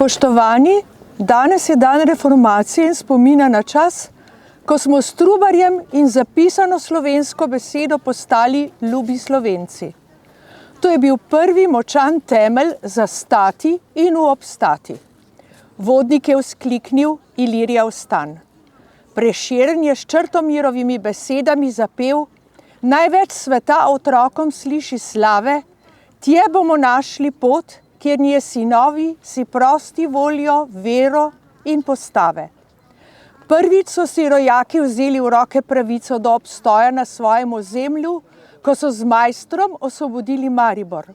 Spoštovani, danes je dan reformacije in spomina na čas, ko smo s Trubarjem in zapisano slovensko besedo postali ljubi Slovenci. To je bil prvi močan temelj za stati in obstati. Vodnik je vzkliknil: Ilirija, vstan. Prešeren je s Črtomirovimi besedami zapel: največ sveta otrokom sliši slave, tje bomo našli pot, kjer nje sinovi si prosti voljo, vero in postave. Prvič so si rojaki vzeli v roke pravico do obstoja na svojem ozemlju, ko so z Majstrom osvobodili Maribor.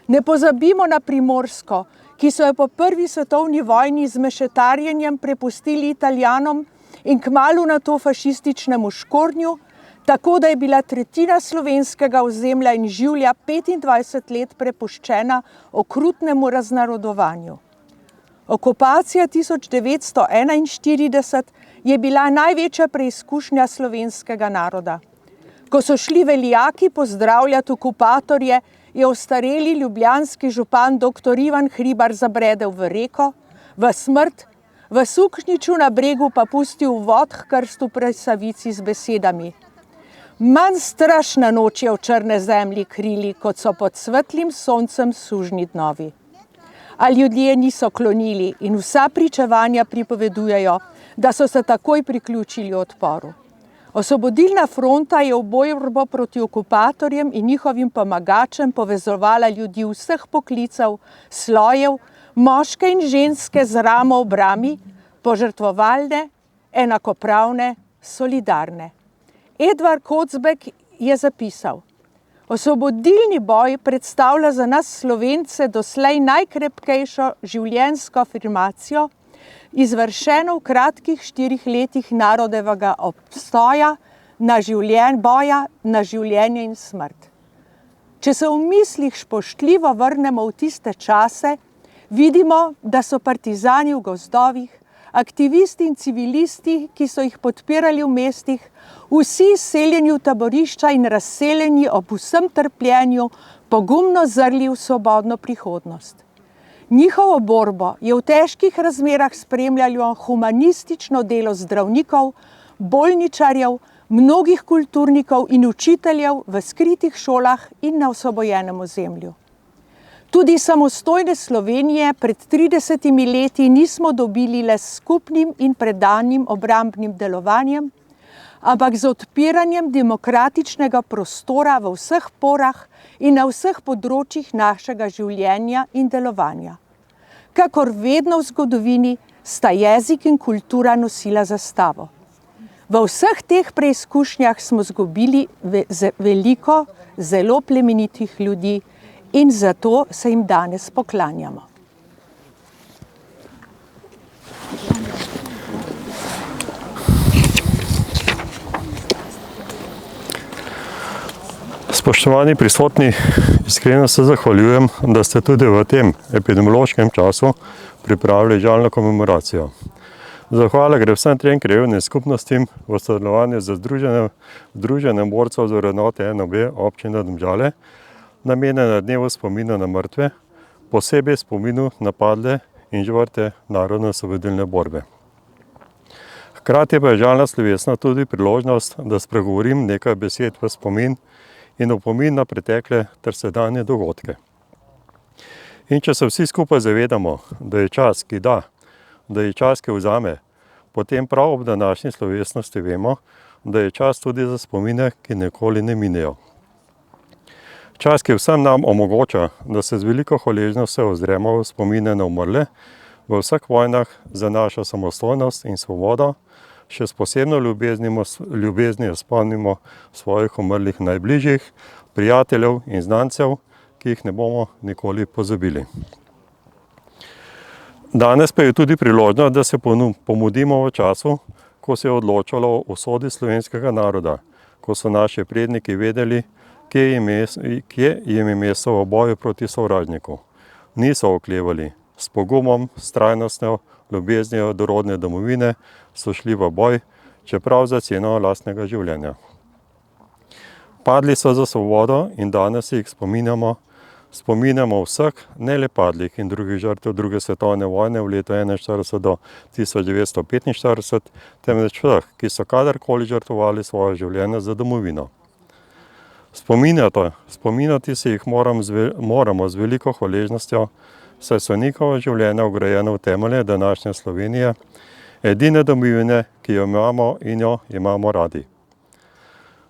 Ne pozabimo na Primorsko, ki so jo po prvi svetovni vojni z mešetarjenjem prepustili Italijanom in kmalu nato fašističnemu Škornju, tako da je bila tretjina slovenskega ozemlja in življa 25 let prepuščena okrutnemu raznarodovanju. Okupacija 1941 je bila največja preizkušnja slovenskega naroda. Ko so šli veljaki pozdravljati okupatorje, je ostareli ljubljanski župan dr. Ivan Hribar zabredel v reko, v smrt, v suknjiču na bregu pa pustil vod h krstu pri Savici z besedami: manj strašna noč je v črne zemlji krili, kot so pod svetlim soncem sužnji dnovi. A ljudje niso klonili in vsa pričevanja pripovedujejo, da so se takoj priključili odporu. Osvobodilna fronta je v borbo proti okupatorjem in njihovim pomagačem povezovala ljudi vseh poklicev, slojev, moške in ženske z ramo ob rami, požrtvovalne, enakopravne, solidarne. Edvard Kocbek je zapisal: osvobodilni boj predstavlja za nas Slovence doslej najkrepkejšo življenjsko afirmacijo, izvršeno v kratkih 4 letih narodovega obstoja, boja na življenje in smrt. Če se v mislih spoštljivo vrnemo v tiste čase, vidimo, da so partizani v gozdovih, aktivisti in civilisti, ki so jih podpirali v mestih, vsi izseljeni v taborišča in razseljeni ob vsem trpljenju, pogumno zrli v svobodno prihodnost. Njihovo borbo je v težkih razmerah spremljalo humanistično delo zdravnikov, bolničarjev, mnogih kulturnikov in učiteljev v skritih šolah in na osvobojenem ozemlju. Tudi samostojne Slovenije pred 30 leti nismo dobili le s skupnim in predanim obrambnim delovanjem, ampak z odpiranjem demokratičnega prostora v vseh porah in na vseh področjih našega življenja in delovanja. Kakor vedno v zgodovini sta jezik in kultura nosila zastavo. V vseh teh preizkušnjah smo izgubili veliko zelo plemenitih ljudi in zato se jim danes poklanjamo. Spoštovani prisotni, iskreno se zahvaljujem, da ste tudi v tem epidemiološkem času pripravili žalno komemoracijo. Zahvala gre vsem trem krajevnim skupnostim v sodelovanju z Združenjem borcev za vrednote NOB občine Domžale, namenjena dnevu spomina na mrtve, posebej spominu na padle in žrtve narodno-osvobodilne borbe. Hkrati pa je žalna slovesna tudi priložnost, da spregovorim nekaj besed v spomin in opomin na pretekle ter sedanje dogodke. In če se vsi skupaj zavedamo, da je čas, ki da da je čas, ki vzame. Potem prav ob današnji slovesnosti vemo, da je čas tudi za spomine, ki nikoli ne minejo. Čas, ki vsem nam omogoča, da se z veliko hvaležnostjo ozremo v spomine na umrle v vseh vojnah za našo samostojnost in svobodo, še s posebno ljubeznijo spomnimo svojih umrlih najbližjih, prijateljev in znancev, ki jih ne bomo nikoli pozabili. Danes pa je tudi priložnost, da se pomudimo v času, ko se je odločalo o usodi slovenskega naroda, ko so naši predniki vedeli, kje jim je mesto v boju proti sovražniku. Niso oklevali, s pogumom, s trajnostjo, ljubeznijo do rodne domovine so šli v boj, čeprav za ceno lastnega življenja. Padli so za svobodo in danes jih spominjamo vseh, ne le padlih in drugih žrtev druge svetovne vojne v letu 1941 do 1945, temveč vseh, ki so kadarkoli žrtvovali svoje življenje za domovino. Spominjati se jih moramo z veliko hvaležnostjo, saj so njihova življenja vgrajena v temelje današnje Slovenije, edine domovine, ki jo imamo in jo imamo radi.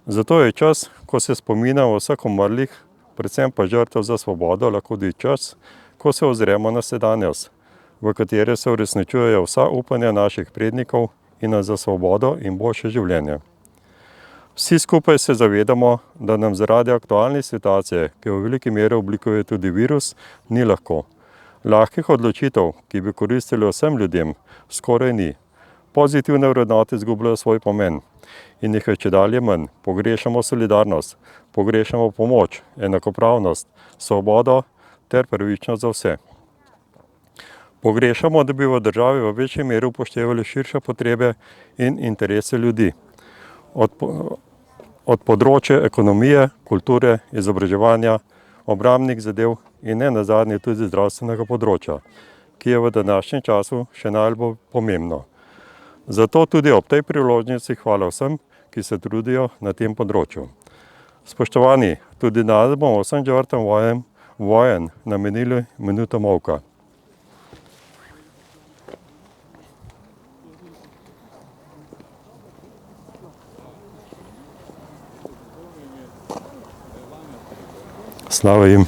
Zato je čas, ko se spominjamo vseh umrlih, predvsem pa žrtev za svobodo, lahko tudi čas, ko se ozremo na sedanjost, v kateri se uresničujejo vsa upanja naših prednikov in za svobodo in boljše življenje. Vsi skupaj se zavedamo, da nam zaradi aktualne situacije, ki v veliki meri oblikuje tudi virus, ni lahko. Lahkih odločitev, ki bi koristili vsem ljudem, skoraj ni. Pozitivne vrednote izgubljajo svoj pomen in jih je čedalje manj. Pogrešamo solidarnost, pogrešamo pomoč, enakopravnost, svobodo ter pravičnost za vse. Pogrešamo, da bi v državi v večji meri upoštevali širše potrebe in interese ljudi. Od področja ekonomije, kulture, izobraževanja, obrambnih zadev in ne nazadnje tudi zdravstvenega področja, ki je v današnjem času še najbolj pomembno. Zato tudi ob tej priložnosti hvala vsem, ki se trudijo na tem področju. Spoštovani, tudi danes bomo vsem žrtvam vojen namenili minuto molka. Slava jim.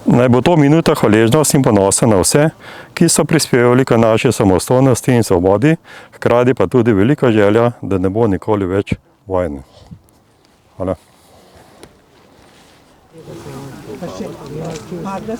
Naj bo to minuta hvaležnosti in ponosa na vse, ki so prispevali k naši samostojnosti in svobodi, hkrati pa tudi velika želja, da ne bo nikoli več vojne. Hvala. Hvala,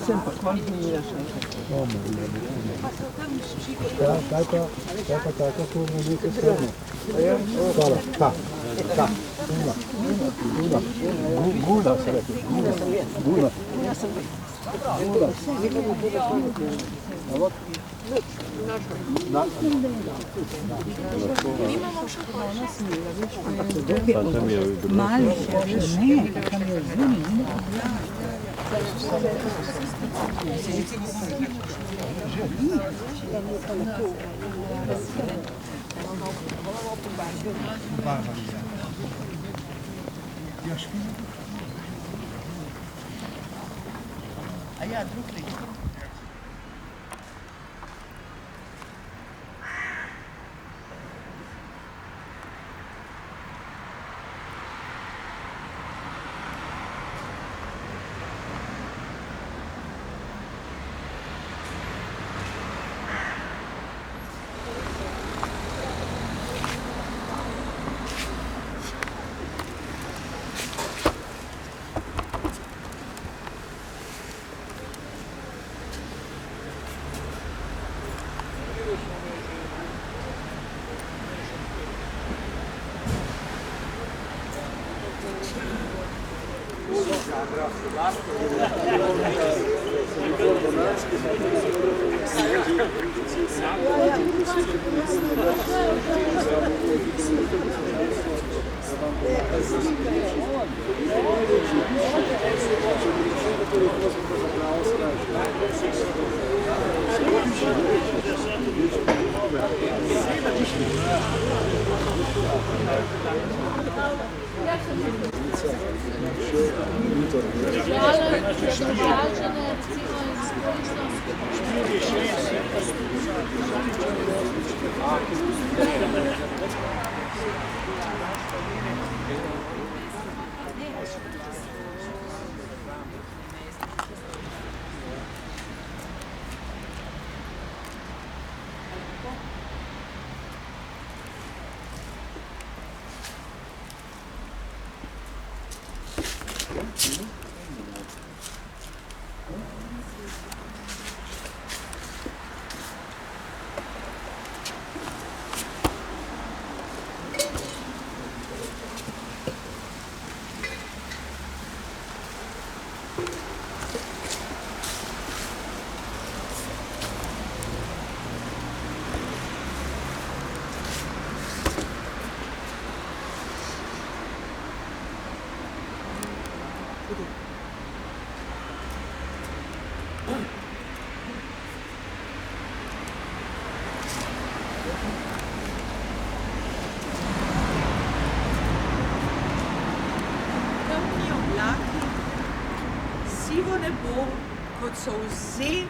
solze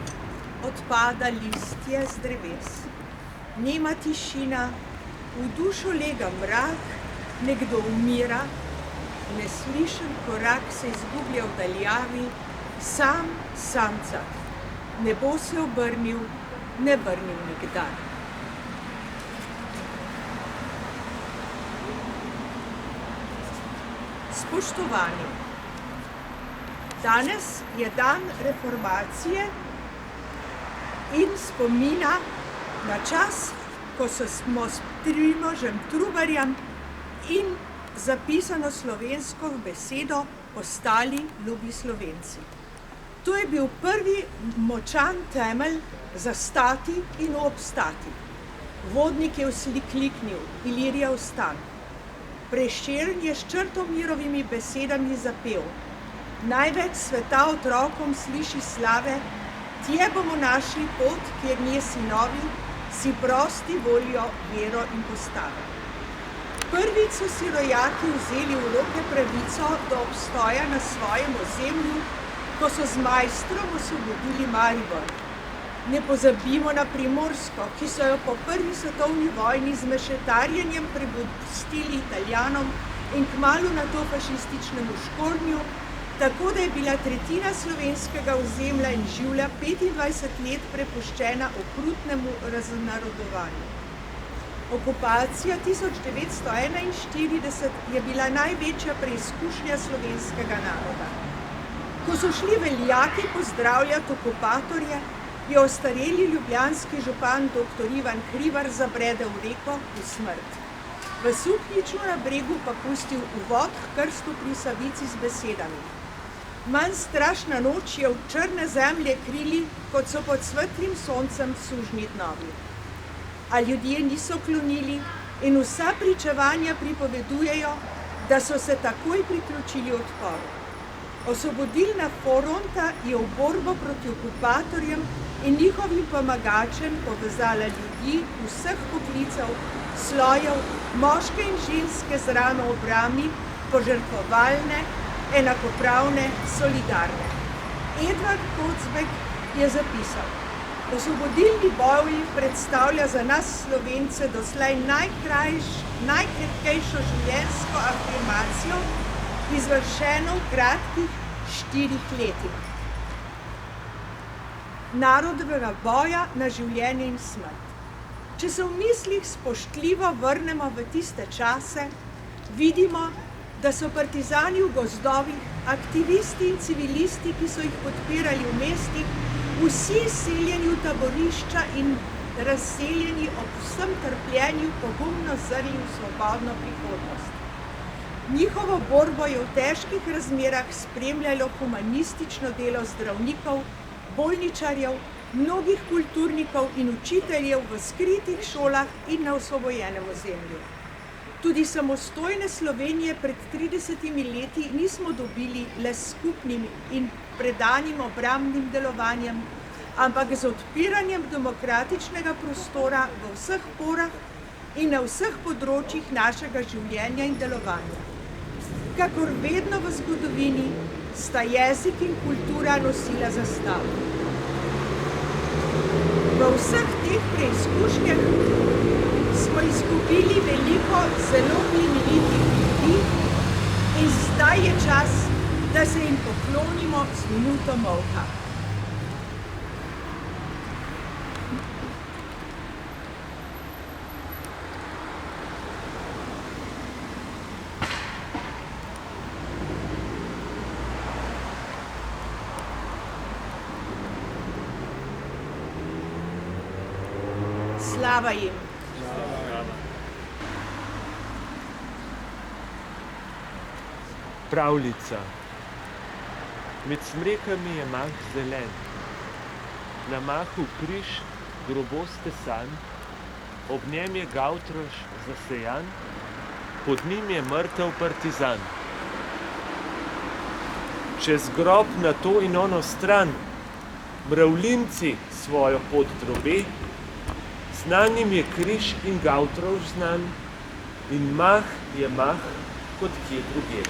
odpada listje z dreves. Nema tišina, v dušo lega mrak, nekdo umira, neslišen korak se izgublja v daljavi, sam samcat. Ne bo se obrnil, ne vrnil nikdar. Spoštovani, danes je dan reformacije in spomina na čas, ko smo s Primožem Trubarjem in zapisano slovensko besedo postali ljubi Slovenci. To je bil prvi močan temelj za stati in obstati. Vodnik je vzkliknil, Ilirija vstan. Prešeren je s Črtomirovimi besedami zapel: največ sveta otrokom sliši slave, tje bomo našli pot, kjer nje sinovi, si prosti voljo, vero in postave. Prvič so si rojaki vzeli v roke pravico do obstoja na svojem ozemlju, ko so z Majstrom osvobodili Maribor. Ne pozabimo na Primorsko, ki so jo po prvi svetovni vojni z mešetarjenjem prepustili Italijanom in kmalu nato fašističnemu Škornju, tako da je bila tretjina slovenskega ozemlja in življa 25 let prepuščena okrutnemu raznarodovanju. Okupacija 1941 je bila največja preizkušnja slovenskega naroda. Ko so šli veljaki pozdravljati okupatorje, je ostareli ljubljanski župan dr. Ivan Hribar zabredel v reko v smrt. V suknjiču na bregu pa pustil uvod k krstu pri Savici z besedami: manj strašna noč je v črne zemlje krili, kot so pod svetlim soncem sužnji dnovi. A ljudje niso klonili in vsa pričevanja pripovedujejo, da so se takoj priključili odporu. Osvobodilna fronta je v borbo proti okupatorjem in njihovim pomagačem povezala ljudi vseh poklicev, slojev, moške in ženske z rano ob rami, požrtvovalne, enakopravne, solidarne. Edvard Kocbek je zapisal: osvobodilni boj predstavlja za nas Slovence doslej najkrepkejšo življenjsko afirmacijo, izvršeno v kratkih 4 letih. Narodovega boja na življenje in smrt. Če se v mislih spoštljivo vrnemo v tiste čase, vidimo, da so partizani v gozdovih, aktivisti in civilisti, ki so jih podpirali v mestih, vsi izseljeni v taborišča in razseljeni ob vsem trpljenju pogumno zrli v svobodno prihodnost. Njihovo borbo je v težkih razmerah spremljalo humanistično delo zdravnikov, bolničarjev, mnogih kulturnikov in učiteljev v skritih šolah in na osvobojenem ozemlju. Tudi samostojne Slovenije pred 30 leti nismo dobili le s skupnim in predanim obrambnim delovanjem, ampak z odpiranjem demokratičnega prostora v vseh porah in na vseh področjih našega življenja in delovanja. Kakor vedno v zgodovini sta jezik in kultura nosila zastavo. V vseh teh preizkušnjah smo izgubili veliko zelo plemenitih ljudi in zdaj je čas, da se jim poklonimo z minuto molka. Slava jim! Pravljica. Med smrekami je mah zelen, na mahu križ grobo stesan, ob njem je gavtrož zasejan, pod njim je mrtev partizan. Čez grob na to in ono stran, mravljinci svojo pot drobe, znanim je križ in gavtrož znan, in mah je mah kot kje drugje.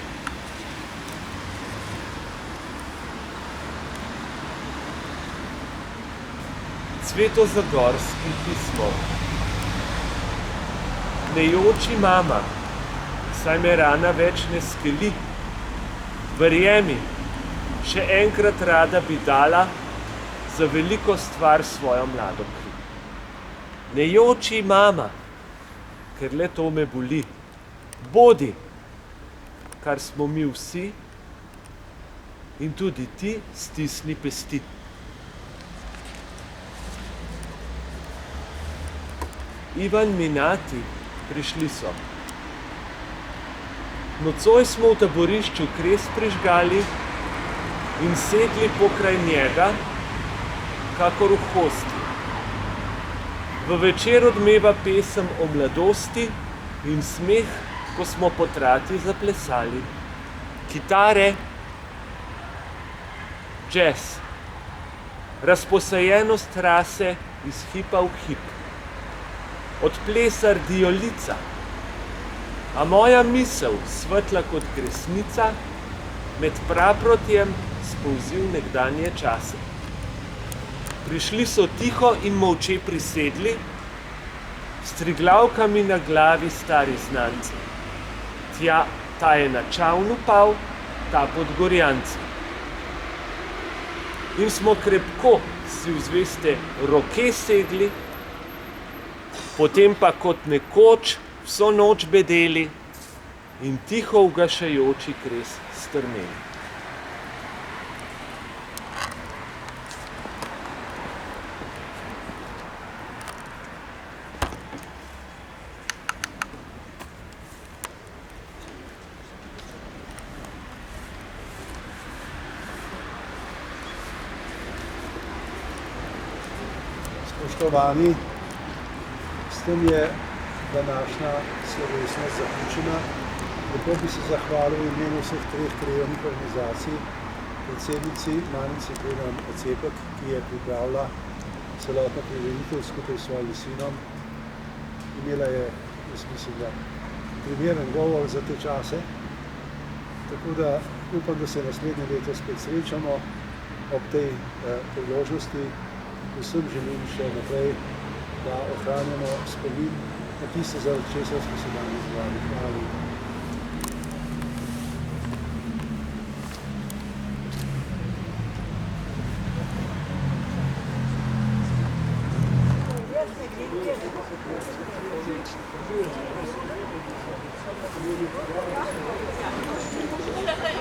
Svetozagorski pismo. Ne joči, mama, saj me rana več ne skeli. Verjemi, še enkrat rada bi dala za veliko stvar svojo mlado kri. Ne joči, mama, ker le to me boli. Bodi, kar smo mi vsi, in tudi ti stisni pesti. Ivan Minati, prišli so. Nocoj smo v taborišču kres prižgali in sedli pokraj njega, kakor v hosti. V večer odmeva pesem o mladosti in smeh, ko smo po trati zaplesali. Kitare, jazz, razposajenost rase iz hipa v hip. Od plesa rdijo lica, a moja misel, svetla kot kresnica, med praprotjem spolzi v nekdanje čase. Prišli so tiho in molče prisedli, s triglavkami na glavi stari znanci. Tja, ta je na Čavnu pal, ta pod Gorjanci. In smo krepko si v zveste roke segli, potem pa kot nekoč vso noč bedeli in tiho ugašajoči kres strmeli. Spoštovani, s tem je današnja slovesnost zaključena. Lepo bi se zahvalil v imenu vseh treh krajevnih organizacij, predsednici Manici Predan Ocepek, ki je pripravila celotno prireditev skupaj s svojim sinom. Imela je, jaz mislim, da primeren govor za te čase, tako da upam, da se naslednje leto spet srečamo ob tej priložnosti. Vsem želim še naprej, da ohranjamo spomin na tisto, za česar smo se danes zbrali. Hvala lepa.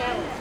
Ja.